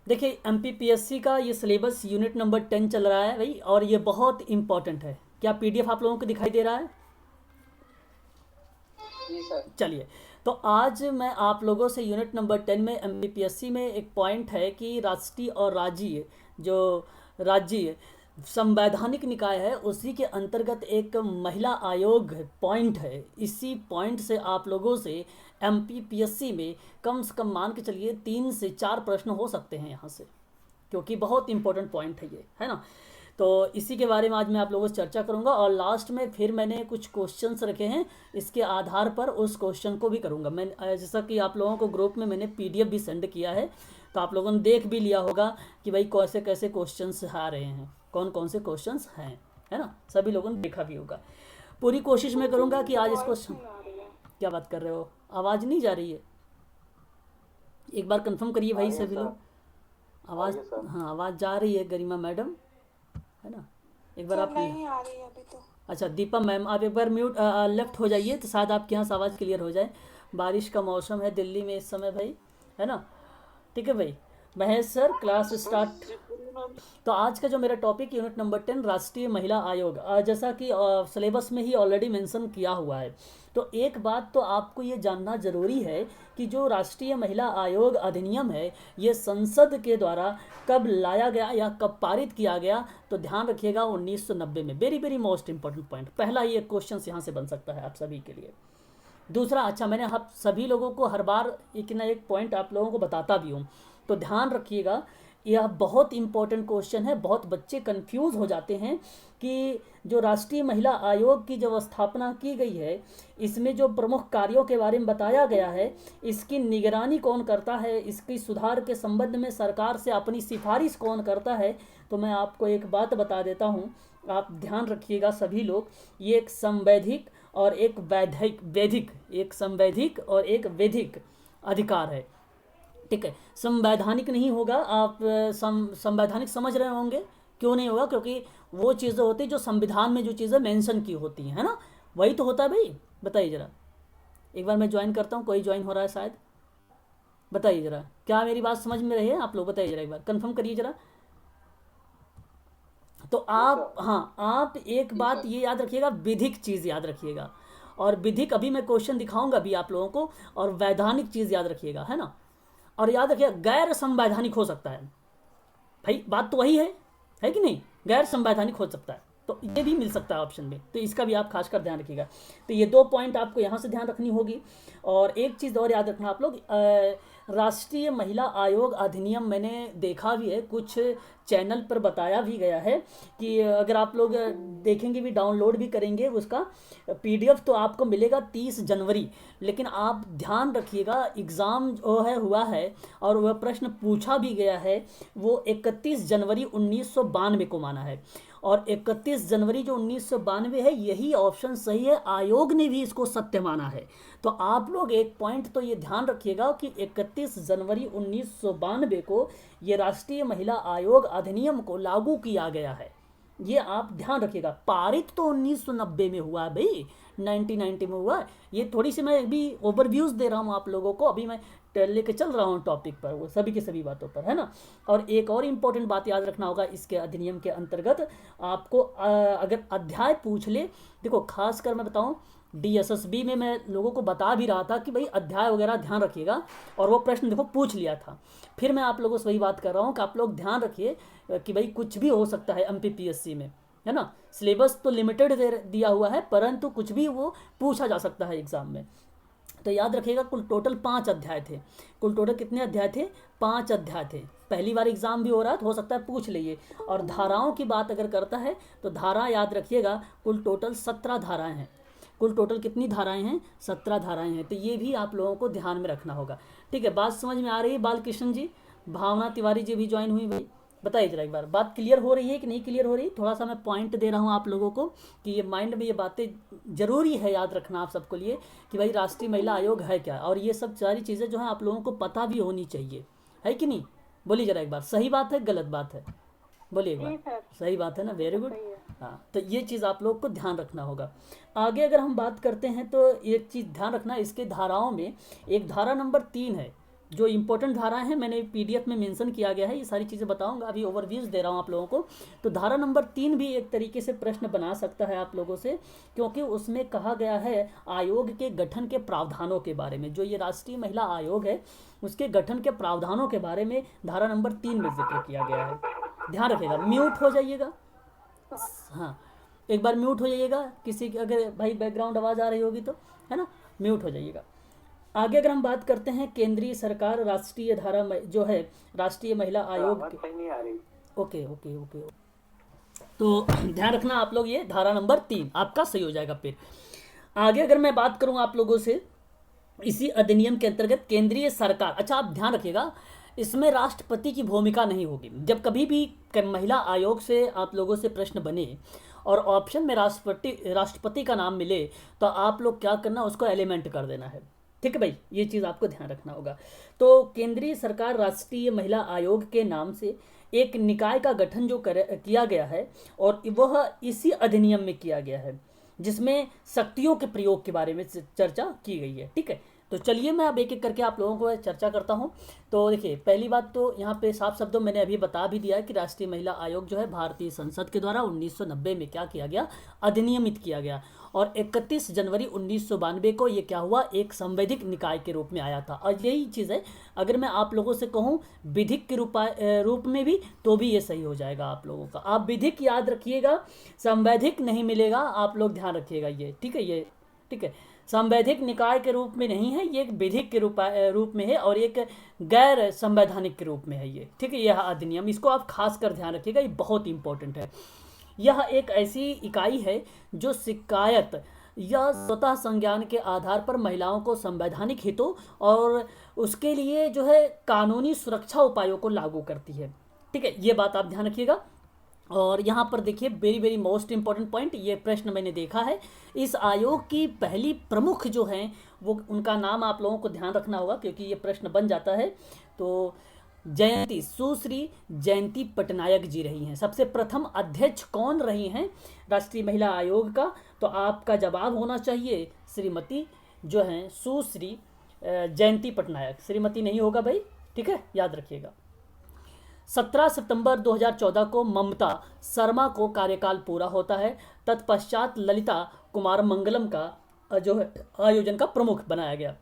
देखिए एमपीपीएससी का ये सिलेबस यूनिट नंबर 10 चल रहा है भाई, और ये बहुत इंपॉर्टेंट है। क्या पीडीएफ आप लोगों को दिखाई दे रहा है? जी सर। चलिए, तो आज मैं आप लोगों से यूनिट नंबर 10 में एमपीपीएससी में एक पॉइंट है कि राष्ट्रीय और राज्य जो राज्य संवैधानिक निकाय है उसी के अंतर्गत एक महिला आयोग पॉइंट है। इसी पॉइंट से आप लोगों से एमपीपीएससी में कम से कम मान के चलिए 3 से 4 प्रश्न हो सकते हैं यहाँ से, क्योंकि बहुत इंपॉर्टेंट पॉइंट है ये, है ना। तो इसी के बारे में आज मैं आप लोगों से चर्चा करूंगा, और लास्ट में फिर मैंने कुछ क्वेश्चंस रखे हैं, इसके आधार पर उस क्वेश्चन को भी करूंगा मैं। जैसा कि आप लोगों को ग्रुप में मैंने पीडीएफ भी सेंड किया है, तो आप लोगों ने देख भी लिया होगा कि भाई कैसे कैसे क्वेश्चंस आ रहे हैं, कौन कौन से क्वेश्चंस हैं, है ना। सभी लोगों ने देखा भी होगा। पूरी कोशिश मैं करूँगा कि आज इसको क्या बात कर रहे हो, आवाज़ नहीं जा रही है? एक बार कंफर्म करिए भाई सभी लोग। आवाज़, हाँ आवाज़ जा रही है गरिमा मैडम, है ना। एक बार आप नहीं आ रही है अभी तो। अच्छा दीपा मैम, आप एक बार म्यूट लेफ्ट हो जाइए तो शायद आपके यहाँ से आवाज़ क्लियर हो जाए। बारिश का मौसम है दिल्ली में इस समय भाई, है ना। ठीक है भाई, महेश सर क्लास स्टार्ट। तो आज का जो मेरा टॉपिक यूनिट नंबर 10 राष्ट्रीय महिला आयोग, जैसा कि सिलेबस में ही ऑलरेडी मेंशन किया हुआ है। तो एक बात तो आपको ये जानना ज़रूरी है कि जो राष्ट्रीय महिला आयोग अधिनियम है ये संसद के द्वारा कब लाया गया या कब पारित किया गया, तो ध्यान रखिएगा 1990 में। Very very most important point, पहला ये क्वेश्चन यहाँ से बन सकता है आप सभी के लिए। दूसरा, अच्छा मैंने आप सभी लोगों को हर बार एक ना एक पॉइंट आप लोगों को बताता भी हूँ, तो ध्यान रखिएगा यह बहुत इंपॉर्टेंट क्वेश्चन है। बहुत बच्चे कंफ्यूज हो जाते हैं कि जो राष्ट्रीय महिला आयोग की जब स्थापना की गई है, इसमें जो प्रमुख कार्यों के बारे में बताया गया है, इसकी निगरानी कौन करता है, इसकी सुधार के संबंध में सरकार से अपनी सिफारिश कौन करता है। तो मैं आपको एक बात बता देता हूँ, आप ध्यान रखिएगा सभी लोग। ये एक संवैधिक और एक वैधिक, एक संवैधिक और एक वैधिक अधिकार है, ठीक है। संवैधानिक नहीं होगा। आप संवैधानिक समझ रहे होंगे, क्यों नहीं होगा? क्योंकि वो चीज़ें होती जो संविधान में जो चीज़ें मेंशन की होती हैं, है ना, वही तो होता है भाई। बताइए ज़रा, एक बार मैं ज्वाइन करता हूँ, कोई ज्वाइन हो रहा है शायद, बताइए ज़रा, क्या मेरी बात समझ में रही है आप लोग? बताइए ज़रा, एक बार कंफर्म करिए ज़रा। तो आप, हाँ आप एक बात ये याद रखिएगा, विधिक चीज़ याद रखिएगा, और विधिक अभी मैं क्वेश्चन दिखाऊंगा भी आप लोगों को, और वैधानिक चीज़ याद रखिएगा, है ना। और याद रखिएगा गैर संवैधानिक हो सकता है भाई, बात तो वही है कि नहीं, गैर संवैधानिक हो सकता है, तो ये भी मिल सकता है ऑप्शन में, तो इसका भी आप खासकर ध्यान रखिएगा। तो ये 2 पॉइंट आपको यहाँ से ध्यान रखनी होगी। और एक चीज़ और याद रखना आप लोग, राष्ट्रीय महिला आयोग अधिनियम मैंने देखा भी है, कुछ चैनल पर बताया भी गया है कि अगर आप लोग देखेंगे भी, डाउनलोड भी करेंगे उसका पीडीएफ, तो आपको मिलेगा 30 जनवरी। लेकिन आप ध्यान रखिएगा एग्ज़ाम जो है हुआ है और वह प्रश्न पूछा भी गया है, वो 31 जनवरी 1992 को माना है। और 31 जनवरी जो 1992 है, यही ऑप्शन सही है, आयोग ने भी इसको सत्य माना है। तो आप लोग एक पॉइंट तो ये ध्यान रखिएगा कि 31 जनवरी 1992 को ये राष्ट्रीय महिला आयोग अधिनियम को लागू किया गया है, ये आप ध्यान रखिएगा। पारित तो 1990 में हुआ है भाई, 1990 में हुआ है। ये थोड़ी सी मैं भी ओवरव्यूज दे रहा हूँ आप लोगों को, अभी मैं लेके चल रहा हूँ टॉपिक पर, वो सभी की सभी बातों पर, है ना। और एक और इम्पोर्टेंट बात याद रखना होगा, इसके अधिनियम के अंतर्गत आपको अगर अध्याय पूछ ले, देखो खासकर मैं बताऊँ डीएसएसबी में मैं लोगों को बता भी रहा था कि भाई अध्याय वगैरह ध्यान रखिएगा, और वो प्रश्न देखो पूछ लिया था। फिर मैं आप लोगों से वही बात कर रहा हूँ कि आप लोग ध्यान रखिए कि भाई कुछ भी हो सकता है एमपीपीएससी में, है ना। सिलेबस तो लिमिटेड दिया हुआ है, परंतु कुछ भी वो पूछा जा सकता है एग्जाम में। तो याद रखिएगा कुल टोटल 5 अध्याय थे। कुल टोटल कितने अध्याय थे? 5 अध्याय थे। पहली बार एग्जाम भी हो रहा है तो हो सकता है पूछ लीजिए। और धाराओं की बात अगर करता है तो धारा याद रखिएगा कुल टोटल 17 धाराएं हैं। कुल टोटल कितनी धाराएं हैं? 17 धाराएं हैं। तो ये भी आप लोगों को ध्यान में रखना होगा, ठीक है। बात समझ में आ रही है? बालकृष्ण जी, भावना तिवारी जी भी ज्वाइन हुई भाई, बताइए जरा एक बार, बात क्लियर हो रही है कि नहीं क्लियर हो रही? थोड़ा सा मैं पॉइंट दे रहा हूँ आप लोगों को कि ये माइंड में ये बातें जरूरी है याद रखना आप सबको लिए कि भाई राष्ट्रीय महिला आयोग है क्या, और ये सब सारी चीज़ें जो है आप लोगों को पता भी होनी चाहिए, है कि नहीं? बोलिए जरा एक बार, सही बात है गलत बात है? बोलिए एक बार, सही बात है ना, वेरी गुड। हाँ, तो ये चीज़ आप लोग को ध्यान रखना होगा। आगे अगर हम बात करते हैं तो एक चीज़ ध्यान रखना, इसके धाराओं में एक धारा नंबर 3 है, जो इंपॉर्टेंट धाराएं हैं मैंने पीडीएफ में मेंशन किया गया है, ये सारी चीज़ें बताऊंगा, अभी ओवरव्यूज दे रहा हूँ आप लोगों को। तो धारा नंबर 3 भी एक तरीके से प्रश्न बना सकता है आप लोगों से, क्योंकि उसमें कहा गया है आयोग के गठन के प्रावधानों के बारे में। जो ये राष्ट्रीय महिला आयोग है उसके गठन के प्रावधानों के बारे में धारा नंबर 3 में जिक्र किया गया है। ध्यान रखिएगा, म्यूट हो जाइएगा। हाँ, एक बार म्यूट हो जाइएगा, किसी की अगर भाई बैकग्राउंड आवाज़ आ रही होगी तो, है ना, म्यूट हो जाइएगा। आगे अगर हम बात करते हैं केंद्रीय सरकार राष्ट्रीय धारा जो है राष्ट्रीय महिला आयोग नहीं आ रही। ओके ओके ओके, तो ध्यान रखना आप लोग, ये धारा नंबर 3 आपका सही हो जाएगा। फिर आगे अगर मैं बात करूं आप लोगों से, इसी अधिनियम के अंतर्गत केंद्रीय सरकार, अच्छा आप ध्यान रखिएगा इसमें राष्ट्रपति की भूमिका नहीं होगी। जब कभी भी महिला आयोग से आप लोगों से प्रश्न बने और ऑप्शन में राष्ट्रपति का नाम मिले तो आप लोग क्या करना, उसको एलिमेंट कर देना है। ठीक है भाई, ये चीज़ आपको ध्यान रखना होगा। तो केंद्रीय सरकार राष्ट्रीय महिला आयोग के नाम से एक निकाय का गठन जो किया गया है और वह इसी अधिनियम में किया गया है, जिसमें शक्तियों के प्रयोग के बारे में चर्चा की गई है। ठीक है, तो चलिए मैं अब एक एक करके आप लोगों को चर्चा करता हूं। तो देखिए, पहली बात तो यहाँ पे साफ शब्दों मैंने अभी बता भी दिया है कि राष्ट्रीय महिला आयोग जो है भारतीय संसद के द्वारा 1990 में क्या किया गया, अधिनियमित किया गया, और 31 जनवरी 1992 को ये क्या हुआ, एक संवैधिक निकाय के रूप में आया था। और यही चीज़ है, अगर मैं आप लोगों से कहूँ विधिक के रूप में भी, तो भी ये सही हो जाएगा आप लोगों का। आप विधिक याद रखिएगा, संवैधिक नहीं मिलेगा, आप लोग ध्यान रखिएगा ये। ठीक है, ये ठीक है, संवैधिक निकाय के रूप में नहीं है, ये एक विधिक के रूप में है और एक गैर संवैधानिक के रूप में है ये। ठीक है, यह अधिनियम, इसको आप खास कर ध्यान रखिएगा, ये बहुत इंपॉर्टेंट है। यह एक ऐसी इकाई है जो शिकायत या स्वतः संज्ञान के आधार पर महिलाओं को संवैधानिक हितों और उसके लिए जो है कानूनी सुरक्षा उपायों को लागू करती है। ठीक है, ये बात आप ध्यान रखिएगा। और यहाँ पर देखिए, very very most important point, ये प्रश्न मैंने देखा है। इस आयोग की पहली प्रमुख जो हैं वो, उनका नाम आप लोगों को ध्यान रखना होगा क्योंकि ये प्रश्न बन जाता है। तो जयंती, सुश्री जयंती पटनायक जी रही हैं। सबसे प्रथम अध्यक्ष कौन रही हैं राष्ट्रीय महिला आयोग का, तो आपका जवाब होना चाहिए श्रीमती जो हैं सुश्री जयंती पटनायक। श्रीमती नहीं होगा भाई, ठीक है, याद रखिएगा। 17 सितंबर 2014 को ममता शर्मा को कार्यकाल पूरा होता है। तत्पश्चात ललिता कुमार मंगलम का जो है आयोजन का प्रमुख बनाया गया।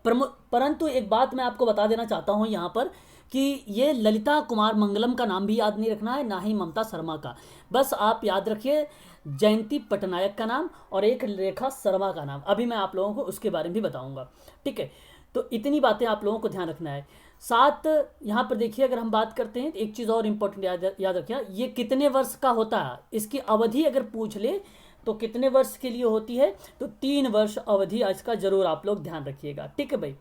परंतु एक बात मैं आपको बता देना चाहता हूं यहाँ पर कि ये ललिता कुमार मंगलम का नाम भी याद नहीं रखना है, ना ही ममता शर्मा का। बस आप याद रखिए जयंती पटनायक का नाम और एक रेखा शर्मा का नाम। अभी मैं आप लोगों को उसके बारे में भी बताऊंगा। ठीक है, तो इतनी बातें आप लोगों को ध्यान रखना है। साथ यहाँ पर देखिए, अगर हम बात करते हैं तो एक चीज़ और इम्पोर्टेंट याद रखिए, ये कितने वर्ष का होता है, इसकी अवधि अगर पूछ ले तो कितने वर्ष के लिए होती है, तो 3 वर्ष अवधि, इसका जरूर आप लोग ध्यान रखिएगा। ठीक है भाई।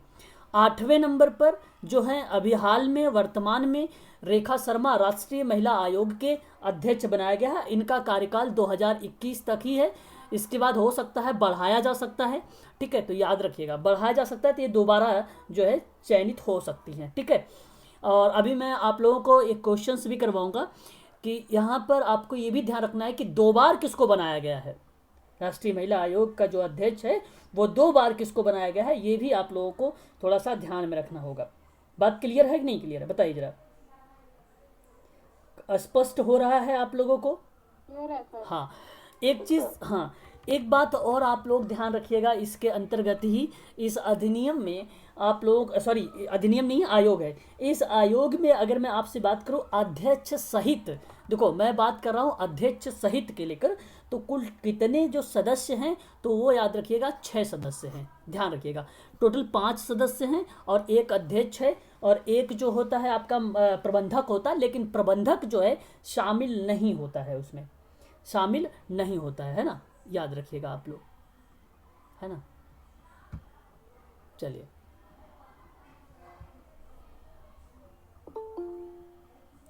8वें नंबर पर जो है अभी हाल में वर्तमान में रेखा शर्मा राष्ट्रीय महिला आयोग के अध्यक्ष बनाया गया है। इनका कार्यकाल 2021 तक ही है, इसके बाद हो सकता है बढ़ाया जा सकता है। ठीक है, तो याद रखिएगा बढ़ाया जा सकता है, तो ये दोबारा जो है चयनित हो सकती हैं। ठीक है, और अभी मैं आप लोगों को एक क्वेश्चंस भी करवाऊंगा कि यहाँ पर आपको ये भी ध्यान रखना है कि 2 बार किसको बनाया गया है। राष्ट्रीय महिला आयोग का जो अध्यक्ष है वो 2 बार किसको बनाया गया है, ये भी आप लोगों को थोड़ा सा ध्यान में रखना होगा। बात क्लियर है कि नहीं क्लियर है, बताइए जरा। स्पष्ट हो रहा है आप लोगों को? हाँ, एक चीज़, हाँ एक बात और आप लोग ध्यान रखिएगा, इसके अंतर्गत ही इस अधिनियम में आप लोग, सॉरी अधिनियम नहीं आयोग है, इस आयोग में अगर मैं आपसे बात करूं अध्यक्ष सहित, देखो मैं बात कर रहा हूं अध्यक्ष सहित के लेकर, तो कुल कितने जो सदस्य हैं तो वो याद रखिएगा 6 सदस्य हैं। ध्यान रखिएगा, टोटल 5 सदस्य हैं और एक अध्यक्ष है और एक जो होता है आपका प्रबंधक होता है, लेकिन प्रबंधक जो है शामिल नहीं होता है, उसमें शामिल नहीं होता है ना, याद रखिएगा आप लोग, है ना। चलिए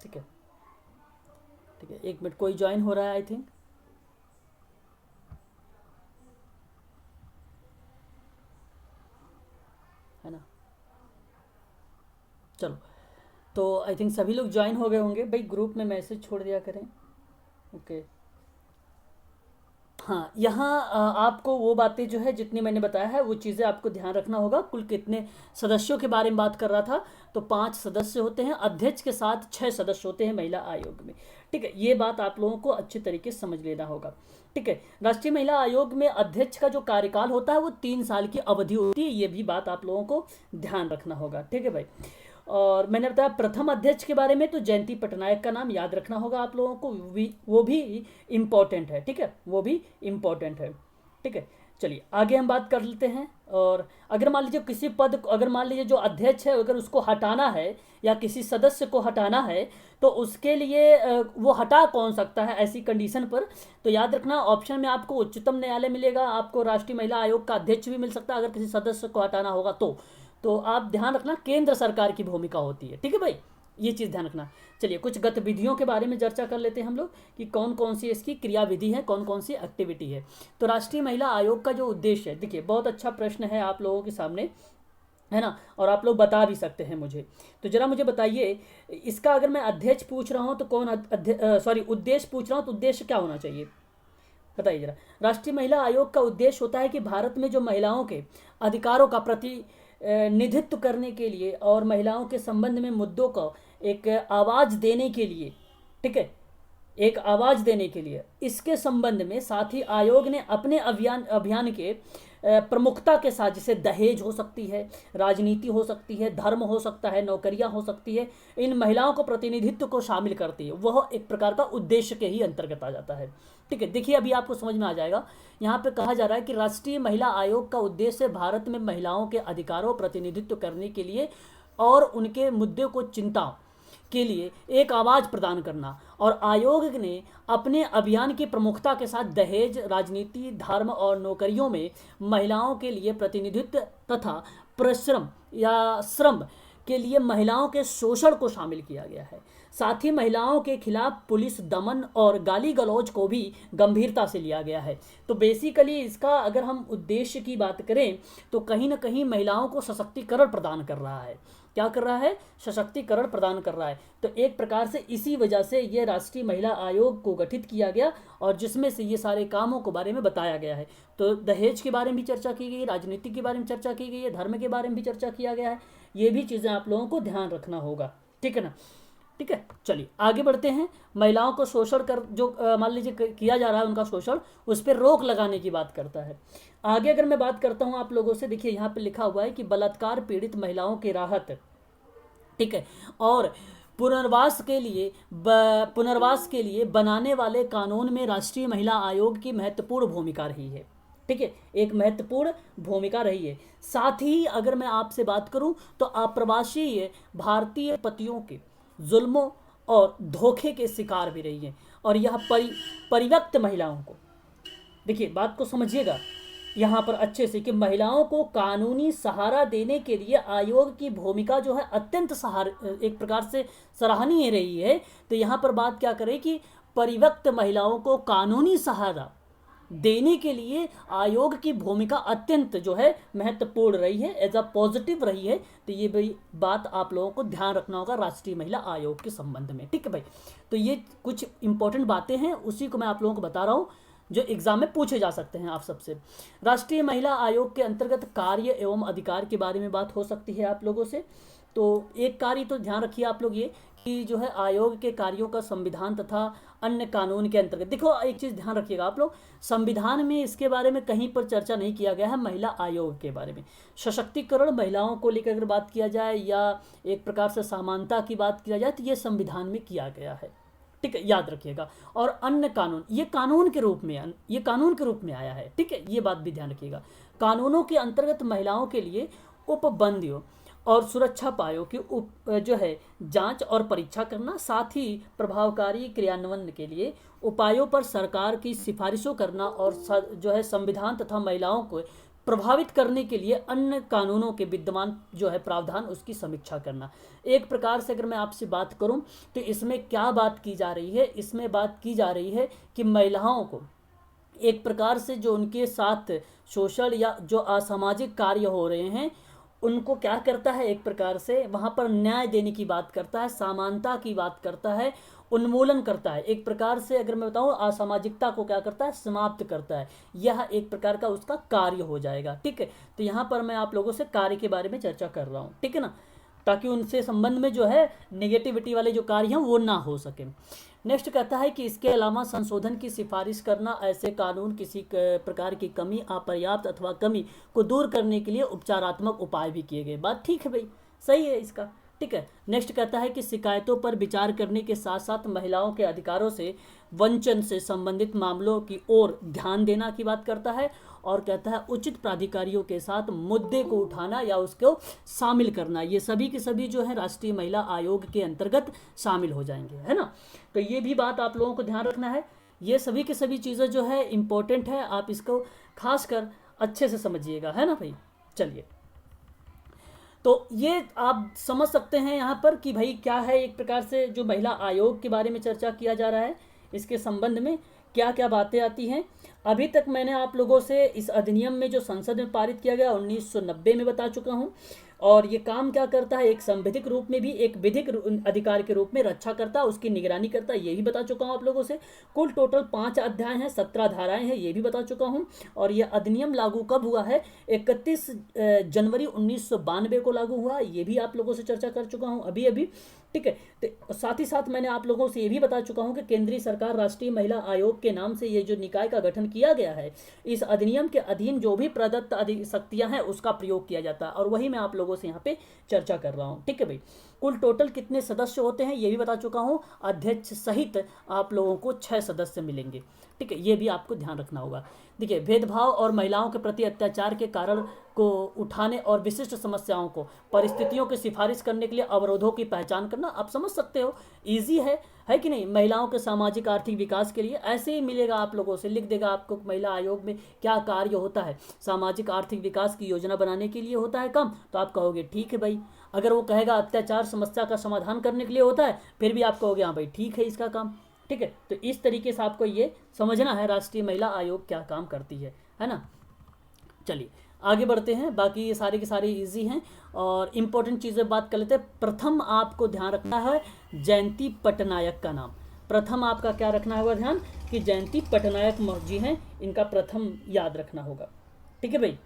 ठीक है, ठीक है, 1 मिनट, कोई ज्वाइन हो रहा है आई थिंक, है ना। चलो, तो आई थिंक सभी लोग ज्वाइन हो गए होंगे भाई, ग्रुप में मैसेज छोड़ दिया करें। ओके, हाँ, यहाँ आपको वो बातें जो है जितनी मैंने बताया है वो चीज़ें आपको ध्यान रखना होगा। कुल कितने सदस्यों के बारे में बात कर रहा था, तो 5 सदस्य होते हैं, अध्यक्ष के साथ 6 सदस्य होते हैं महिला आयोग में। ठीक है, ये बात आप लोगों को अच्छे तरीके से समझ लेना होगा। ठीक है, राष्ट्रीय महिला आयोग में अध्यक्ष का जो कार्यकाल होता है वो 3 साल की अवधि होती है, ये भी बात आप लोगों को ध्यान रखना होगा। ठीक है भाई। और मैंने बताया प्रथम अध्यक्ष के बारे में, तो जयंती पटनायक का नाम याद रखना होगा आप लोगों को, वो भी इम्पोर्टेंट है। ठीक है, वो भी इम्पोर्टेंट है। ठीक है, चलिए आगे हम बात कर लेते हैं। और अगर मान लीजिए किसी पद को, अगर मान लीजिए जो अध्यक्ष है अगर उसको हटाना है या किसी सदस्य को हटाना है, तो उसके लिए वो हटा कौन सकता है ऐसी कंडीशन पर, तो याद रखना ऑप्शन में आपको उच्चतम न्यायालय मिलेगा, आपको राष्ट्रीय महिला आयोग का अध्यक्ष भी मिल सकता है अगर किसी सदस्य को हटाना होगा तो आप ध्यान रखना केंद्र सरकार की भूमिका होती है। ठीक है भाई, ये चीज़ ध्यान रखना। चलिए कुछ गतिविधियों के बारे में चर्चा कर लेते हैं हम लोग कि कौन कौन सी इसकी क्रियाविधि है, कौन कौन सी एक्टिविटी है। तो राष्ट्रीय महिला आयोग का जो उद्देश्य है, देखिए बहुत अच्छा प्रश्न है आप लोगों के सामने, है ना, और आप लोग बता भी सकते हैं मुझे। तो जरा मुझे बताइए इसका, अगर मैं अध्यक्ष पूछ रहा हूँ तो कौन उद्देश्य पूछ रहा हूँ तो उद्देश्य क्या होना चाहिए, बताइए जरा। राष्ट्रीय महिला आयोग का उद्देश्य होता है कि भारत में जो महिलाओं के अधिकारों का प्रतिनिधित्व करने के लिए और महिलाओं के संबंध में मुद्दों को एक आवाज़ देने के लिए, ठीक है, एक आवाज़ देने के लिए, इसके संबंध में साथ ही आयोग ने अपने अभियान के प्रमुखता के साथ, जैसे दहेज हो सकती है, राजनीति हो सकती है, धर्म हो सकता है, नौकरियां हो सकती है, इन महिलाओं को प्रतिनिधित्व को शामिल करती है, वह एक प्रकार का उद्देश्य के ही अंतर्गत आ जाता है। ठीक है, देखिए अभी आपको समझ में आ जाएगा। यहाँ पे कहा जा रहा है कि राष्ट्रीय महिला आयोग का उद्देश्य भारत में महिलाओं के अधिकारों प्रतिनिधित्व करने के लिए और उनके मुद्दे को चिंता के लिए एक आवाज़ प्रदान करना, और आयोग ने अपने अभियान की प्रमुखता के साथ दहेज, राजनीति, धर्म और नौकरियों में महिलाओं के लिए प्रतिनिधित्व तथा परिश्रम या श्रम के लिए महिलाओं के शोषण को शामिल किया गया है। साथ ही महिलाओं के खिलाफ पुलिस दमन और गाली गलौज को भी गंभीरता से लिया गया है। तो बेसिकली इसका अगर हम उद्देश्य की बात करें तो कहीं ना कहीं महिलाओं को सशक्तिकरण प्रदान कर रहा है। क्या कर रहा है? सशक्तिकरण प्रदान कर रहा है। तो एक प्रकार से इसी वजह से ये राष्ट्रीय महिला आयोग को गठित किया गया और जिसमें से ये सारे कामों के बारे में बताया गया है। तो दहेज के बारे में भी चर्चा की गई, राजनीति के बारे में चर्चा की गई है, धर्म के बारे में भी चर्चा किया गया है। ये भी चीज़ें आप लोगों को ध्यान रखना होगा, ठीक है ना। ठीक है, चलिए आगे बढ़ते हैं। महिलाओं को शोषण कर जो मान लीजिए किया जा रहा है उनका शोषण, उस पर रोक लगाने की बात करता है। आगे अगर मैं बात करता हूँ आप लोगों से, देखिए यहाँ पे लिखा हुआ है कि बलात्कार पीड़ित महिलाओं की राहत, ठीक है, और पुनर्वास के लिए बनाने वाले कानून में राष्ट्रीय महिला आयोग की महत्वपूर्ण भूमिका रही है। ठीक है, एक महत्वपूर्ण भूमिका रही है। साथ ही अगर मैं आपसे बात करूं तो अप्रवासी भारतीय पतियों के जुल्मों और धोखे के शिकार भी रही है। और यह परित्यक्त महिलाओं को, देखिए बात को समझिएगा यहाँ पर अच्छे से, कि महिलाओं को कानूनी सहारा देने के लिए आयोग की भूमिका जो है अत्यंत एक प्रकार से सराहनीय रही है। तो यहाँ पर बात क्या करें कि परित्यक्त महिलाओं को कानूनी सहारा देने के लिए आयोग की भूमिका अत्यंत जो है महत्वपूर्ण रही है, एज अ पॉजिटिव रही है। तो ये भी बात आप लोगों को ध्यान रखना होगा राष्ट्रीय महिला आयोग के संबंध में, ठीक है भाई। तो ये कुछ इंपॉर्टेंट बातें हैं, उसी को मैं आप लोगों को बता रहा हूँ जो एग्जाम में पूछे जा सकते हैं आप सबसे। राष्ट्रीय महिला आयोग के अंतर्गत कार्य एवं अधिकार के बारे में बात हो सकती है आप लोगों से। तो एक कार्य तो ध्यान रखिए आप लोग ये कि जो है आयोग के कार्यों का संविधान तथा अन्य कानून के अंतर्गत, देखो एक चीज़ ध्यान रखिएगा आप लोग, संविधान में इसके बारे में कहीं पर चर्चा नहीं किया गया है महिला आयोग के बारे में। सशक्तिकरण महिलाओं को लेकर अगर बात किया जाए या एक प्रकार से समानता की बात किया जाए तो ये संविधान में किया गया है, ठीक है, याद रखिएगा। और अन्य कानून, ये कानून के रूप में आया है, ठीक है, ये बात भी ध्यान रखिएगा। कानूनों के अंतर्गत महिलाओं के लिए उपबंधियों और सुरक्षा उपायों की जो है जांच और परीक्षा करना, साथ ही प्रभावकारी क्रियान्वयन के लिए उपायों पर सरकार की सिफारिशों करना और जो है संविधान तथा महिलाओं को प्रभावित करने के लिए अन्य कानूनों के विद्यमान जो है प्रावधान उसकी समीक्षा करना। एक प्रकार से अगर मैं आपसे बात करूं तो इसमें क्या बात की जा रही है? इसमें बात की जा रही है कि महिलाओं को एक प्रकार से जो उनके साथ शोषण या जो असामाजिक कार्य हो रहे हैं उनको क्या करता है, एक प्रकार से वहाँ पर न्याय देने की बात करता है, समानता की बात करता है, उन्मूलन करता है। एक प्रकार से अगर मैं बताऊँ, असामाजिकता को क्या करता है, समाप्त करता है। यह एक प्रकार का उसका कार्य हो जाएगा। ठीक है, तो यहाँ पर मैं आप लोगों से कार्य के बारे में चर्चा कर रहा हूँ, ठीक है ना, ताकि उनसे संबंध में जो है नेगेटिविटी वाले जो कार्य हैं वो ना हो सके। नेक्स्ट कहता है कि इसके अलावा संशोधन की सिफारिश करना, ऐसे कानून किसी प्रकार की कमी, अपर्याप्त अथवा कमी को दूर करने के लिए उपचारात्मक उपाय भी किए गए। बात ठीक है भाई, सही है इसका। ठीक है, नेक्स्ट कहता है कि शिकायतों पर विचार करने के साथ साथ महिलाओं के अधिकारों से वंचन से संबंधित मामलों की ओर ध्यान देना की बात करता है, और कहता है उचित प्राधिकारियों के साथ मुद्दे को उठाना या उसको शामिल करना। ये सभी के सभी जो है राष्ट्रीय महिला आयोग के अंतर्गत शामिल हो जाएंगे, है ना। तो ये भी बात आप लोगों को ध्यान रखना है। ये सभी के सभी चीज़ें जो है इम्पोर्टेंट है, आप इसको खास कर अच्छे से समझिएगा, है ना भाई। चलिए, तो ये आप समझ सकते हैं यहाँ पर कि भाई क्या है, एक प्रकार से जो महिला आयोग के बारे में चर्चा किया जा रहा है, इसके संबंध में क्या क्या बातें आती हैं। अभी तक मैंने आप लोगों से इस अधिनियम में जो संसद में पारित किया गया 1990 में बता चुका हूँ, और ये काम क्या करता है, एक संवैधिक रूप में भी एक विधिक अधिकार के रूप में रक्षा करता है, उसकी निगरानी करता है, ये भी बता चुका हूँ आप लोगों से। कुल टोटल 5 अध्याय हैं, 17 धाराएं हैं, ये भी बता चुका हूँ। और ये अधिनियम लागू कब हुआ है, 31 जनवरी 1992 को लागू हुआ, ये भी आप लोगों से चर्चा कर चुका हूँ अभी अभी। ठीक है, तो साथ ही साथ मैंने आप लोगों से ये भी बता चुका हूँ कि केंद्रीय सरकार राष्ट्रीय महिला आयोग के नाम से ये जो निकाय का गठन किया गया है, इस अधिनियम के अधीन जो भी प्रदत्त शक्तियां हैं उसका प्रयोग किया जाता है, और वही मैं आप लोगों से यहाँ पे चर्चा कर रहा हूँ। ठीक है भाई, कुल टोटल कितने सदस्य होते हैं ये भी बता चुका हूँ, अध्यक्ष सहित आप लोगों को 6 सदस्य मिलेंगे। ठीक है, ये भी आपको ध्यान रखना होगा। देखिए, भेदभाव और महिलाओं के प्रति अत्याचार के कारण को उठाने और विशिष्ट समस्याओं को परिस्थितियों की सिफारिश करने के लिए अवरोधों की पहचान करना, आप समझ सकते हो, इजी है कि नहीं। महिलाओं के सामाजिक आर्थिक विकास के लिए ऐसे ही मिलेगा, आप लोगों से लिख देगा आपको महिला आयोग में क्या कार्य होता है, सामाजिक आर्थिक विकास की योजना बनाने के लिए होता है काम, तो आप कहोगे ठीक है भाई। अगर वो कहेगा अत्याचार समस्या का समाधान करने के लिए होता है, फिर भी आप कहोगे हाँ भाई ठीक है इसका काम। ठीक है, तो इस तरीके से आपको ये समझना है राष्ट्रीय महिला आयोग क्या काम करती है ना। चलिए आगे बढ़ते हैं, बाकी ये सारे के सारे इजी हैं, और इम्पोर्टेंट चीज़ें बात कर लेते हैं। प्रथम आपको ध्यान रखना है जयंती पटनायक का नाम। प्रथम आपका क्या रखना होगा ध्यान, कि जयंती पटनायक जी हैं, इनका प्रथम याद रखना होगा। ठीक है भाई।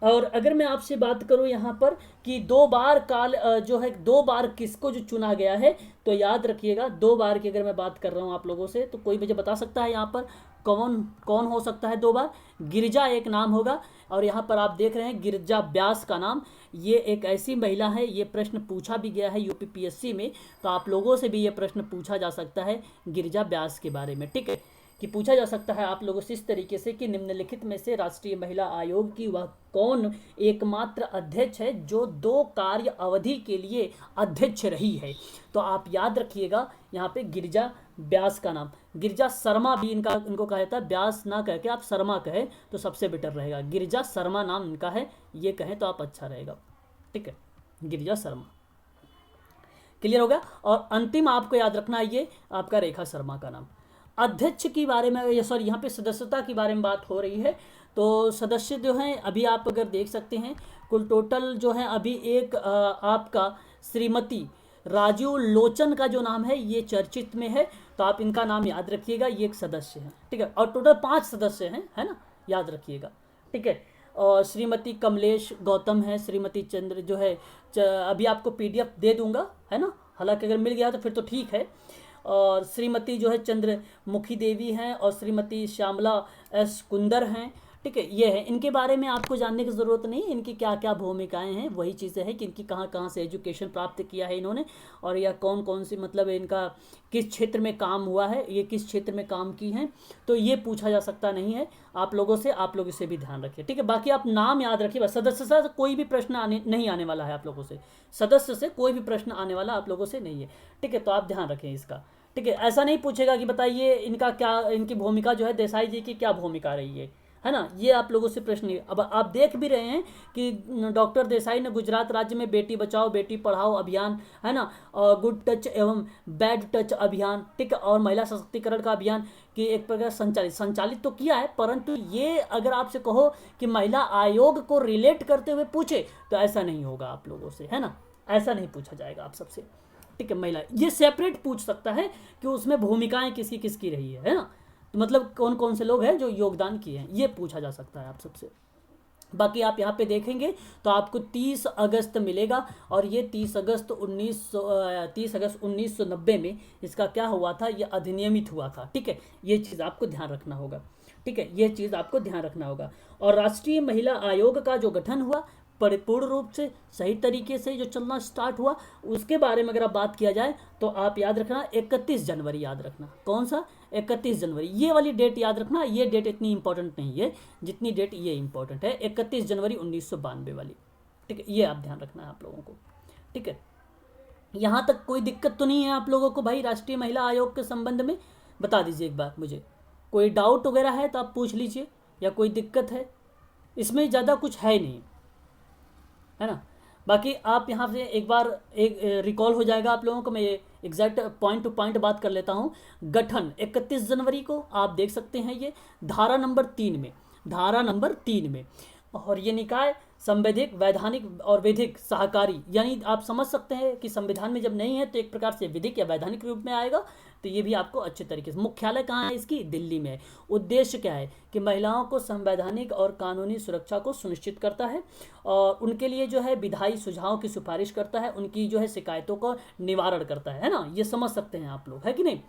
और अगर मैं आपसे बात करूं यहाँ पर कि 2 बार काल जो है 2 बार किसको जो चुना गया है, तो याद रखिएगा 2 बार की अगर मैं बात कर रहा हूँ आप लोगों से, तो कोई मुझे बता सकता है यहाँ पर कौन कौन हो सकता है 2 बार। गिरिजा एक नाम होगा, और यहाँ पर आप देख रहे हैं गिरिजा व्यास का नाम, ये एक ऐसी महिला है, ये प्रश्न पूछा भी गया है यूपीपीएससी में, तो आप लोगों से भी ये प्रश्न पूछा जा सकता है गिरिजा व्यास के बारे में। ठीक है, कि पूछा जा सकता है आप लोगों से इस तरीके से कि निम्नलिखित में से राष्ट्रीय महिला आयोग की वह कौन एकमात्र अध्यक्ष है जो 2 कार्य अवधि के लिए अध्यक्ष रही है। तो आप याद रखिएगा यहाँ पे गिरिजा व्यास का नाम। गिरिजा शर्मा भी इनको कहा जाता है, व्यास ना कह के आप शर्मा कहें तो सबसे बेटर रहेगा। गिरिजा शर्मा नाम इनका है, ये कहें तो आप अच्छा रहेगा। ठीक है, गिरिजा शर्मा, क्लियर हो गया। और अंतिम आपको याद रखना है ये आपका रेखा शर्मा का नाम। अध्यक्ष के बारे में, सॉरी यहाँ पे सदस्यता के बारे में बात हो रही है, तो सदस्य जो हैं अभी आप अगर देख सकते हैं कुल टोटल जो है अभी एक आपका श्रीमती राजीव लोचन का जो नाम है ये चर्चित में है, तो आप इनका नाम याद रखिएगा, ये एक सदस्य है। ठीक है, और टोटल 5 सदस्य हैं, है ना, याद रखिएगा। ठीक है, और श्रीमती कमलेश गौतम है, श्रीमती चंद्र जो है अभी आपको PDF दे दूंगा, है ना, हालांकि अगर मिल गया तो फिर तो ठीक है। और श्रीमती जो है चंद्रमुखी देवी हैं, और श्रीमती श्यामला S कुंदर हैं। ठीक है, ये है, इनके बारे में आपको जानने की ज़रूरत नहीं, इनकी क्या क्या भूमिकाएं हैं, वही चीज़ें हैं कि इनकी कहाँ कहाँ से एजुकेशन प्राप्त किया है इन्होंने, और यह कौन कौन सी मतलब इनका किस क्षेत्र में काम हुआ है, ये किस क्षेत्र में काम की हैं, तो ये पूछा जा सकता नहीं है आप लोगों से, आप लोग इसे भी ध्यान रखिए। ठीक है, बाकी आप नाम याद रखिए बस। सदस्य से कोई भी प्रश्न नहीं आने वाला है आप लोगों से, सदस्य से कोई भी प्रश्न आने वाला आप लोगों से नहीं है। ठीक है, तो आप ध्यान रखें इसका। ठीक है, ऐसा नहीं पूछेगा कि बताइए इनका क्या, इनकी भूमिका जो है देसाई जी की क्या भूमिका रही है, है ना। ये आप लोगों से प्रश्न अब आप देख भी रहे हैं कि डॉक्टर देसाई ने गुजरात राज्य में बेटी बचाओ बेटी पढ़ाओ अभियान, है ना, और गुड टच एवं बैड टच अभियान, ठीक है, और महिला सशक्तिकरण का अभियान कि एक प्रकार संचालित तो किया है, परंतु ये अगर आपसे कहो कि महिला आयोग को रिलेट करते हुए पूछे तो ऐसा नहीं होगा आप लोगों से, है ना, ऐसा नहीं पूछा जाएगा आप सबसे, ठीक है। महिला ये सेपरेट पूछ सकता है कि उसमें भूमिकाएं किसकी किसकी रही है ना, तो मतलब कौन कौन से लोग हैं जो योगदान किए हैं, ये पूछा जा सकता है आप सबसे। बाकी आप यहाँ पे देखेंगे तो आपको 30 अगस्त मिलेगा, और ये 30 अगस्त 1990 में इसका क्या हुआ था, ये अधिनियमित हुआ था, ठीक है। ये चीज़ आपको ध्यान रखना होगा, ठीक है, ये चीज़ आपको ध्यान रखना होगा। और राष्ट्रीय महिला आयोग का जो गठन हुआ परिपूर्ण रूप से सही तरीके से जो चलना स्टार्ट हुआ, उसके बारे में अगर आप बात किया जाए तो आप याद रखना 31 जनवरी याद रखना। कौन सा? 31 जनवरी, ये वाली डेट याद रखना। ये डेट इतनी इंपॉर्टेंट नहीं है जितनी डेट ये इंपॉर्टेंट है, 31 जनवरी 1992 वाली, ठीक है। ये आप ध्यान रखना है आप लोगों को, ठीक है। यहाँ तक कोई दिक्कत तो नहीं है आप लोगों को भाई राष्ट्रीय महिला आयोग के संबंध में? बता दीजिए एक बार मुझे, कोई डाउट वगैरह है तो आप पूछ लीजिए, या कोई दिक्कत है? इसमें ज़्यादा कुछ है नहीं, है ना। बाकी आप यहाँ से एक बार एक रिकॉल हो जाएगा आप लोगों को, मैं ये एग्जैक्ट पॉइंट टू पॉइंट बात कर लेता हूँ। गठन 31 जनवरी को आप देख सकते हैं, ये धारा नंबर 3 में, धारा नंबर 3 में। और ये निकाय संवैधिक वैधानिक और विधिक सहकारी, यानी आप समझ सकते हैं कि संविधान में जब नहीं है तो एक प्रकार से विधिक या वैधानिक रूप में आएगा। तो ये भी आपको अच्छे तरीके से, मुख्यालय कहाँ है इसकी? दिल्ली में है। उद्देश्य क्या है कि महिलाओं को संवैधानिक और कानूनी सुरक्षा को सुनिश्चित करता है, और उनके लिए जो है विधायी सुझावों की सिफारिश करता है, उनकी जो है शिकायतों का निवारण करता है ना। ये समझ सकते हैं आप लोग, है कि नहीं?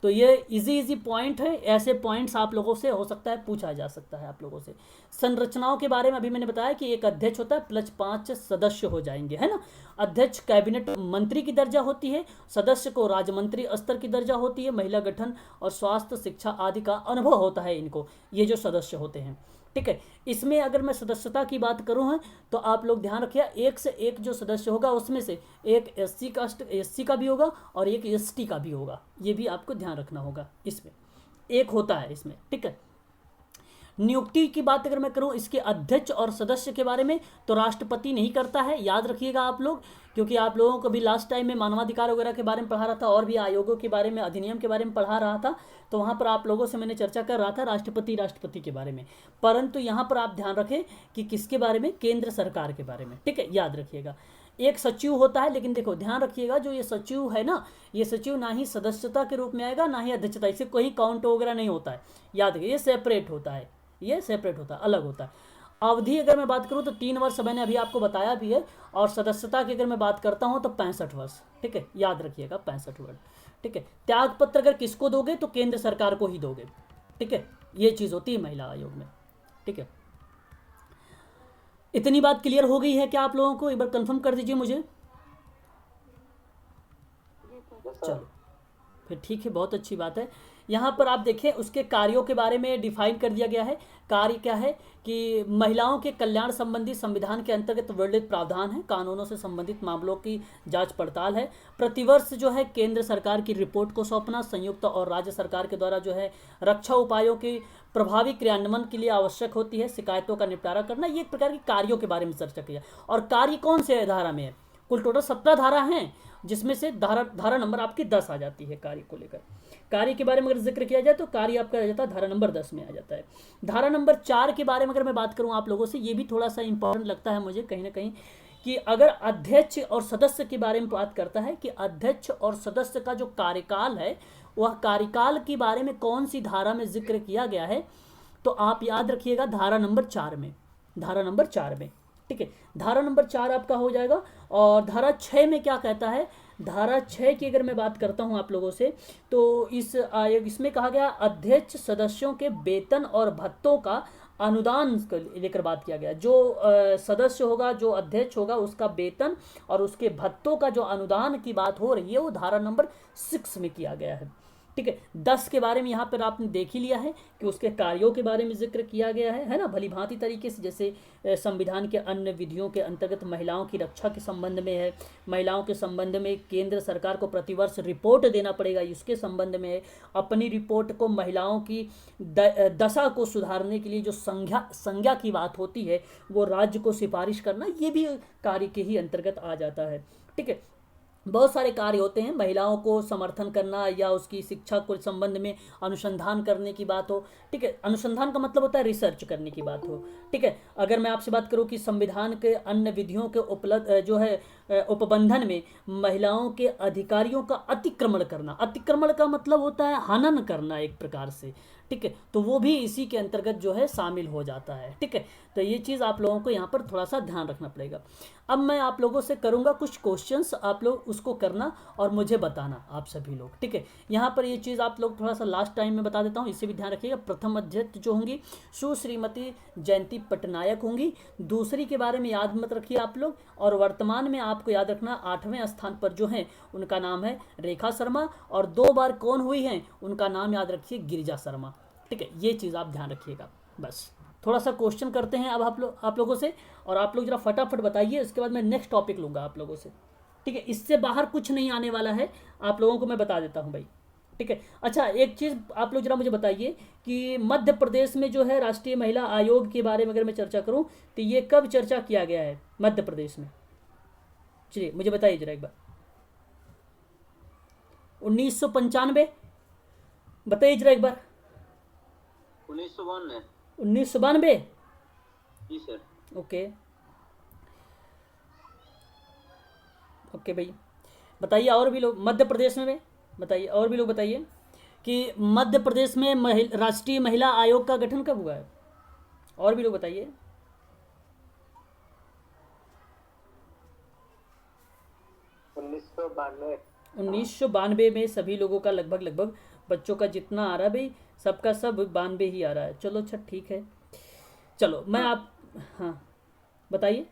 तो ये इजी पॉइंट है, ऐसे पॉइंट्स आप लोगों से हो सकता है पूछा जा सकता है आप लोगों से। संरचनाओं के बारे में अभी मैंने बताया कि एक अध्यक्ष होता है प्लस 5 सदस्य हो जाएंगे, है ना। अध्यक्ष कैबिनेट मंत्री की दर्जा होती है, सदस्य को राज्य मंत्री स्तर की दर्जा होती है, महिला गठन और स्वास्थ्य शिक्षा आदि का अनुभव होता है इनको, ये जो सदस्य होते हैं, ठीक है। इसमें अगर मैं सदस्यता की बात करूँ है तो आप लोग ध्यान रखिए, एक से एक जो सदस्य होगा उसमें से एक एससी का भी होगा और एक एसटी का भी होगा, ये भी आपको ध्यान रखना होगा। इसमें एक होता है इसमें, ठीक है। नियुक्ति की बात अगर मैं करूं इसके अध्यक्ष और सदस्य के बारे में, तो राष्ट्रपति नहीं करता है, याद रखिएगा आप लोग, क्योंकि आप लोगों को भी लास्ट टाइम में मानवाधिकार वगैरह के बारे में पढ़ा रहा था और भी आयोगों के बारे में, अधिनियम के बारे में पढ़ा रहा था, तो वहाँ पर आप लोगों से मैंने चर्चा कर रहा था राष्ट्रपति के बारे में। परंतु यहाँ पर आप ध्यान रखें कि किसके बारे में? केंद्र सरकार के बारे में, ठीक है, याद रखिएगा। एक सचिव होता है, लेकिन देखो ध्यान रखिएगा जो ये सचिव है ना, ये सचिव ना ही सदस्यता के रूप में आएगा ना ही अध्यक्षता, इससे कोई काउंट वगैरह नहीं होता है, याद रखिए, ये सेपरेट होता है, ये सेपरेट होता है, अलग होता है। अवधि अगर मैं बात करूं तो 3 वर्ष मैंने अभी आपको बताया भी है, और सदस्यता की अगर मैं बात करता हूं तो 65 वर्ष, ठीक है, याद रखिएगा 65 वर्ष, ठीक है। त्यागपत्र अगर किसको दोगे तो केंद्र सरकार को ही दोगे, ठीक है, ये चीज़ होती है महिला आयोग में, ठीक है। इतनी बात क्लियर हो गई है क्या आप लोगों को? एक बार कंफर्म कर दीजिए मुझे। चलो फिर ठीक है, बहुत अच्छी बात है। यहाँ पर आप देखें उसके कार्यों के बारे में डिफाइन कर दिया गया है। कार्य क्या है कि महिलाओं के कल्याण संबंधी संविधान के अंतर्गत वर्णित प्रावधान है, कानूनों से संबंधित मामलों की जांच पड़ताल है, प्रतिवर्ष जो है केंद्र सरकार की रिपोर्ट को सौंपना, संयुक्त और राज्य सरकार के द्वारा जो है रक्षा उपायों के प्रभावी क्रियान्वयन के लिए आवश्यक होती है, शिकायतों का निपटारा करना, ये एक प्रकार की कार्यों के बारे में चर्चा किया। और कार्य कौन से धारा में है? कुल टोटल 17 धारा हैं, जिसमें से धारा नंबर आपकी 10 आ जाती है कार्य को लेकर। कार्य के बारे में अगर जिक्र किया जाए तो कार्य आपका आ जाता है धारा नंबर 10 में आ जाता है। धारा नंबर 4 के बारे में अगर मैं बात करूं आप लोगों से, ये भी थोड़ा सा इंपॉर्टेंट लगता है मुझे कहीं ना कहीं, कि अगर अध्यक्ष और सदस्य के बारे में बात करता है कि अध्यक्ष और सदस्य का जो कार्यकाल है, वह कार्यकाल के बारे में कौन सी धारा में जिक्र किया गया है, तो आप याद रखिएगा धारा नंबर 4 में, धारा नंबर 4 में, ठीक है, धारा नंबर 4 आपका हो जाएगा। और धारा 6 में क्या कहता है? धारा 6 की अगर मैं बात करता हूं आप लोगों से, तो इस आयोग इसमें कहा गया अध्यक्ष सदस्यों के वेतन और भत्तों का अनुदान को लेकर बात किया गया। जो सदस्य होगा, जो अध्यक्ष होगा, उसका वेतन और उसके भत्तों का जो अनुदान की बात हो रही है वो धारा नंबर 6 में किया गया है, ठीक है। 10 के बारे में यहाँ पर आपने देख ही लिया है कि उसके कार्यों के बारे में जिक्र किया गया है ना, भली भांति तरीके से, जैसे संविधान के अन्य विधियों के अंतर्गत महिलाओं की रक्षा के संबंध में है, महिलाओं के संबंध में केंद्र सरकार को प्रतिवर्ष रिपोर्ट देना पड़ेगा, इसके संबंध में है, अपनी रिपोर्ट को महिलाओं की दशा को सुधारने के लिए जो संज्ञा की बात होती है वो राज्य को सिफारिश करना, ये भी कार्य के ही अंतर्गत आ जाता है। ठीक है, बहुत सारे कार्य होते हैं, महिलाओं को समर्थन करना या उसकी शिक्षा को संबंध में अनुसंधान करने की बात हो। ठीक है, अनुसंधान का मतलब होता है रिसर्च करने की बात हो। ठीक है, अगर मैं आपसे बात करूं कि संविधान के अन्य विधियों के उपबंधन में महिलाओं के अधिकारियों का अतिक्रमण करना, अतिक्रमण का मतलब होता है हनन करना एक प्रकार से। ठीक है, तो वो भी इसी के अंतर्गत जो है शामिल हो जाता है। ठीक है, तो ये चीज़ आप लोगों को यहाँ पर थोड़ा सा ध्यान रखना पड़ेगा। अब मैं आप लोगों से करूँगा कुछ क्वेश्चंस, आप लोग उसको करना और मुझे बताना आप सभी लोग। ठीक है, यहाँ पर ये चीज़ आप लोग थोड़ा सा लास्ट टाइम में बता देता हूँ, इससे भी ध्यान रखिएगा। प्रथम अध्यक्ष जो होंगी सुश्रीमती जयंती पटनायक होंगी, दूसरी के बारे में याद मत रखिए आप लोग, और वर्तमान में आपको याद रखना 8वें स्थान पर जो है उनका नाम है रेखा शर्मा, और 2 बार कौन हुई हैं उनका नाम याद रखिए गिरिजा शर्मा। ठीक है, ये चीज़ आप ध्यान रखिएगा। बस थोड़ा सा क्वेश्चन करते हैं अब आप लोगों से, और आप लोग जरा फटाफट बताइए, उसके बाद मैं नेक्स्ट टॉपिक लूँगा आप लोगों से। ठीक है, इससे बाहर कुछ नहीं आने वाला है, आप लोगों को मैं बता देता हूँ भाई। ठीक है, अच्छा एक चीज़ आप लोग जरा मुझे बताइए कि मध्य प्रदेश में जो है राष्ट्रीय महिला आयोग के बारे में अगर मैं चर्चा करूँ तो ये कब चर्चा किया गया है मध्य प्रदेश में? चलिए मुझे बताइए जरा एक बार। 1995, बताइए जरा एक बार। 1992। 1992? जी सर। ओके ओके भाई, बताइए और भी लोग मध्य प्रदेश में बताइए, और भी लोग बताइए कि मध्य प्रदेश में राष्ट्रीय महिला आयोग का गठन कब हुआ है, और भी लोग बताइए। 1992 में सभी लोगों का लगभग बच्चों का जितना आ रहा है भाई, सबका सब 92 ही आ रहा है। चलो अच्छा ठीक है, चलो मैं आप हाँ बताइए।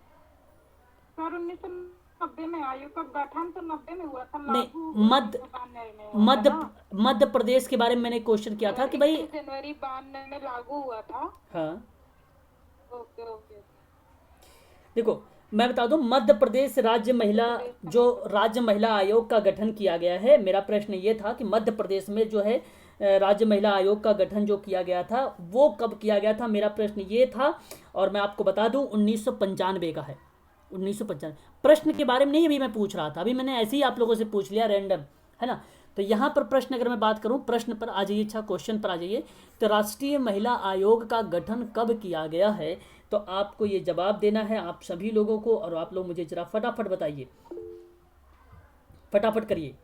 सर 1990 में आयोग का गठन तो 90 में हुआ था, नहीं, मध्य प्रदेश के बारे में मैंने क्वेश्चन किया था कि भाई जनवरी 92 में लागू हुआ था। हाँ ओके ओके, देखो मैं बता दूं, मध्य प्रदेश राज्य महिला आयोग का गठन किया गया है। मेरा प्रश्न ये था कि मध्य प्रदेश में जो है राज्य महिला आयोग का गठन जो किया गया था वो कब किया गया था, मेरा प्रश्न ये था। और मैं आपको बता दूं 1995 का है, 1995। प्रश्न के बारे में नहीं अभी मैं पूछ रहा था, अभी मैंने ऐसे ही आप लोगों से पूछ लिया रैंडम, है ना। तो यहाँ पर प्रश्न अगर मैं बात करूँ, प्रश्न पर आ जाइए, अच्छा क्वेश्चन पर आ जाइए। तो राष्ट्रीय महिला आयोग का गठन कब किया गया है, तो आपको ये जवाब देना है आप सभी लोगों को, और आप लोग मुझे जरा फटाफट बताइए, फटाफट करिए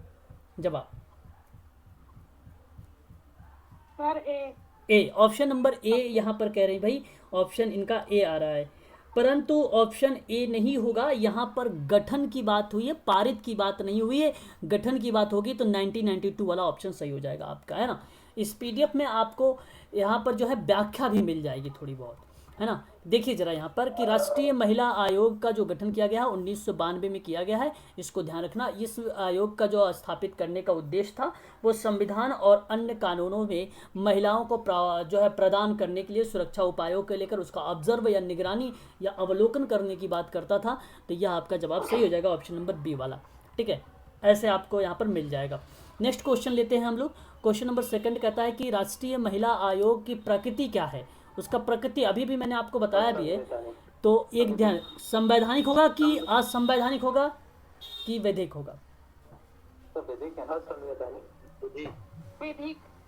जवाब। Sir A, option number A यहाँ पर कह रहे हैं भाई, ऑप्शन इनका ए आ रहा है, परंतु ऑप्शन ए नहीं होगा। यहाँ पर गठन की बात हुई है, पारित की बात नहीं हुई है, गठन की बात होगी तो 1992 वाला ऑप्शन सही हो जाएगा आपका, है ना। इस पीडीएफ में आपको यहाँ पर जो है व्याख्या भी मिल जाएगी थोड़ी बहुत, है ना। देखिए जरा यहाँ पर कि राष्ट्रीय महिला आयोग का जो गठन किया गया है 1992 में किया गया है, इसको ध्यान रखना। इस आयोग का जो स्थापित करने का उद्देश्य था वो संविधान और अन्य कानूनों में महिलाओं को जो है प्रदान करने के लिए सुरक्षा उपायों को लेकर उसका ऑब्जर्व या निगरानी या अवलोकन करने की बात करता था। तो यह आपका जवाब सही हो जाएगा, ऑप्शन नंबर बी वाला। ठीक है, ऐसे आपको यहाँ पर मिल जाएगा। नेक्स्ट क्वेश्चन लेते हैं हम लोग। क्वेश्चन नंबर 2 कहता है कि राष्ट्रीय महिला आयोग की प्रकृति क्या है। उसका प्रकृति अभी भी मैंने आपको बताया भी है, तो एक ध्यान, संवैधानिक होगा कि असंवैधानिक होगा कि वैधिक होगा?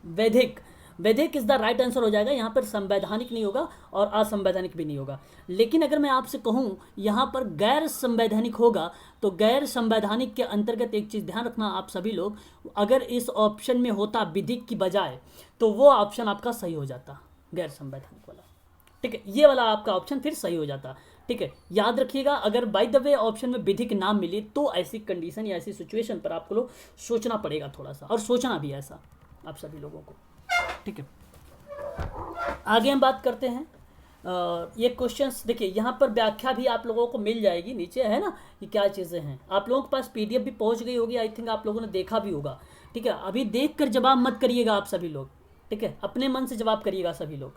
वैधिक इज द राइट आंसर हो जाएगा। यहाँ पर संवैधानिक नहीं होगा और असंवैधानिक भी नहीं होगा। लेकिन अगर मैं आपसे कहूँ यहाँ पर गैर संवैधानिक होगा, तो गैर संवैधानिक के अंतर्गत एक चीज़ ध्यान रखना आप सभी लोग, अगर इस ऑप्शन में होता विधिक की बजाय तो वो ऑप्शन आपका सही हो जाता, गैर संवैधानिक वाला। ठीक है, ये वाला आपका ऑप्शन फिर सही हो जाता। ठीक है, याद रखिएगा, अगर बाय द वे ऑप्शन में विधिक नाम मिले तो ऐसी कंडीशन या ऐसी सिचुएशन पर आपको लोग सोचना पड़ेगा थोड़ा सा, और सोचना भी ऐसा आप सभी लोगों को। ठीक है, आगे हम बात करते हैं। ये क्वेश्चंस देखिए, यहाँ पर व्याख्या भी आप लोगों को मिल जाएगी नीचे, है ना, कि क्या चीज़ें हैं। आप लोगों के पास पीडीएफ भी पहुँच गई होगी, आई थिंक आप लोगों ने देखा भी होगा। ठीक है, अभी देख कर जवाब मत करिएगा आप सभी लोग, ठीक है, अपने मन से जवाब करिएगा सभी लोग,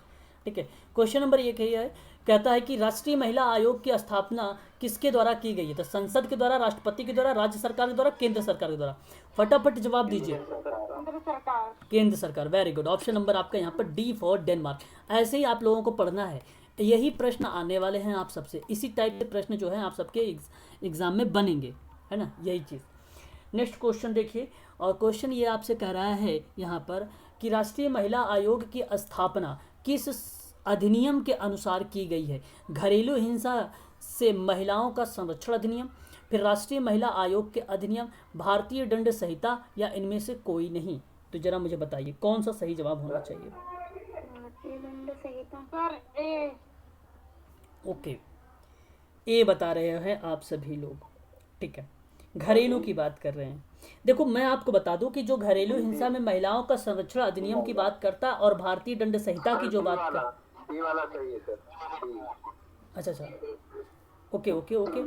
ठीक है। क्वेश्चन नंबर एक है, कहता है कि राष्ट्रीय महिला आयोग की स्थापना किसके द्वारा की गई है? तो संसद के द्वारा, राष्ट्रपति के द्वारा, राज्य सरकार के द्वारा, केंद्र सरकार के द्वारा। फटाफट जवाब दीजिए। केंद्र सरकार। केंद्र सरकार, वेरी गुड। ऑप्शन नंबर आपका यहाँ पर डी फॉर डेनमार्क। ऐसे ही आप लोगों को पढ़ना है, यही प्रश्न आने वाले हैं आप सबसे, इसी टाइप के प्रश्न जो है आप सबके एग्जाम में बनेंगे, है ना, यही चीज़। नेक्स्ट क्वेश्चन देखिए, और क्वेश्चन ये आपसे कह रहा है यहाँ पर कि राष्ट्रीय महिला आयोग की स्थापना किस अधिनियम के अनुसार की गई है? घरेलू हिंसा से महिलाओं का संरक्षण अधिनियम, फिर राष्ट्रीय महिला आयोग के अधिनियम, भारतीय दंड संहिता, या इनमें से कोई नहीं? तो जरा मुझे बताइए कौन सा सही जवाब होना चाहिए? भारतीय दंड संहिता। सर ए। ओके, ए बता रहे हैं आप सभी लोग, ठीक है। घरेलू की बात कर रहे हैं। देखो मैं आपको बता दूं कि जो घरेलू हिंसा में महिलाओं का संरक्षण अधिनियम की बात करता और भारतीय दंड संहिता की जो बात कर, ये वाला सही है सर। अच्छा, ओके ओके ओके,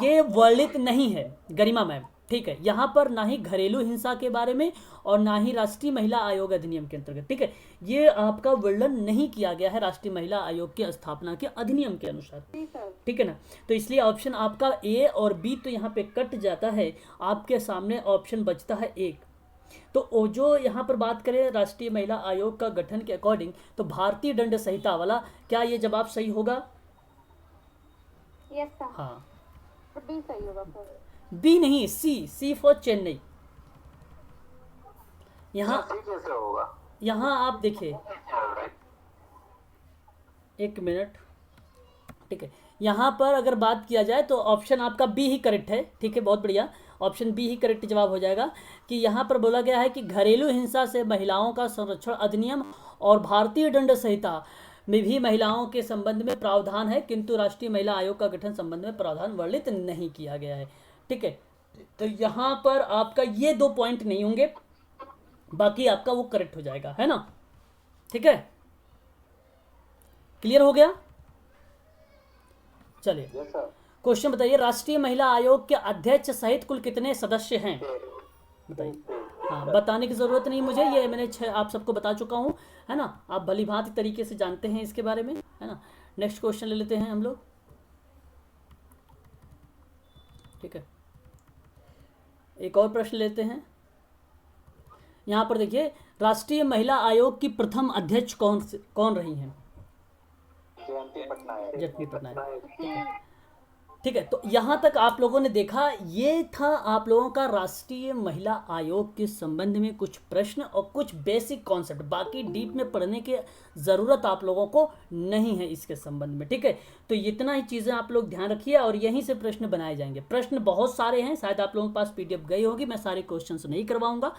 ये वर्णित नहीं है गरिमा मैम, ठीक है। यहाँ पर ना ही घरेलू हिंसा के बारे में और ना ही राष्ट्रीय महिला आयोग अधिनियम के अंतर्गत, ठीक है, ये आपका वर्णन नहीं किया गया है राष्ट्रीय महिला आयोग की स्थापना के अधिनियम के अनुसार, ठीक है ना। तो इसलिए ऑप्शन आपका ए और बी तो यहाँ पे कट जाता है, आपके सामने ऑप्शन बचता है एक। तो जो यहाँ पर बात करें राष्ट्रीय महिला आयोग का गठन के अकॉर्डिंग, तो भारतीय दंड संहिता वाला, क्या ये जवाब सही होगा? Yes sir. हाँ, बी सही होगा सर। बी नहीं, सी फॉर चेन्नई। यहाँ कैसे होगा? यहाँ आप देखिए, एक मिनट, ठीक है, यहाँ पर अगर बात किया जाए तो ऑप्शन आपका बी ही करेक्ट है, ठीक है, बहुत बढ़िया, ऑप्शन बी ही करेक्ट जवाब हो जाएगा कि यहाँ पर बोला गया है कि घरेलू हिंसा से महिलाओं का संरक्षण अधिनियम और भारतीय दंड संहिता में भी महिलाओं के संबंध में प्रावधान है, किंतु राष्ट्रीय महिला आयोग का गठन संबंध में प्रावधान वर्णित नहीं किया गया है, ठीक है। तो यहाँ पर आपका ये 2 पॉइंट नहीं होंगे, बाकी आपका वो करेक्ट हो जाएगा, है ना, ठीक है, क्लियर हो गया? चलिए क्वेश्चन बताइए, राष्ट्रीय महिला आयोग के अध्यक्ष सहित कुल कितने सदस्य हैं? बताइए। हाँ, बताने की ज़रूरत नहीं मुझे, ये मैंने आप सबको बता चुका हूँ, है ना, आप भली भांति तरीके से जानते हैं इसके बारे में, है ना। नेक्स्ट क्वेश्चन ले लेते हैं हम लोग, ठीक है, एक और प्रश्न लेते हैं। यहाँ पर देखिए, राष्ट्रीय महिला आयोग की प्रथम अध्यक्ष कौन रही हैं? जयंती पटनायक, ठीक है। तो यहाँ तक आप लोगों ने देखा, ये था आप लोगों का राष्ट्रीय महिला आयोग के संबंध में कुछ प्रश्न और कुछ बेसिक कॉन्सेप्ट, बाकी डीप में पढ़ने की ज़रूरत आप लोगों को नहीं है इसके संबंध में, ठीक है। तो इतना ही चीज़ें आप लोग ध्यान रखिए और यहीं से प्रश्न बनाए जाएंगे। प्रश्न बहुत सारे हैं, शायद आप लोगों के पास PDF गई होगी, मैं सारे क्वेश्चन नहीं करवाऊँगा,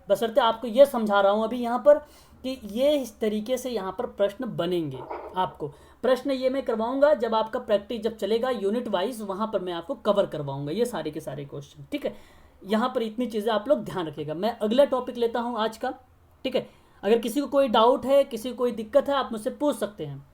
बशर्ते आपको ये समझा रहा हूँ अभी यहाँ पर कि ये इस तरीके से यहाँ पर प्रश्न बनेंगे। आपको प्रश्न ये मैं करवाऊंगा जब आपका प्रैक्टिस जब चलेगा यूनिट वाइज, वहाँ पर मैं आपको कवर करवाऊंगा ये सारे के सारे क्वेश्चन, ठीक है। यहाँ पर इतनी चीज़ें आप लोग ध्यान रखिएगा। मैं अगला टॉपिक लेता हूँ आज का, ठीक है। अगर किसी को कोई डाउट है, किसी को कोई दिक्कत है, आप मुझसे पूछ सकते हैं।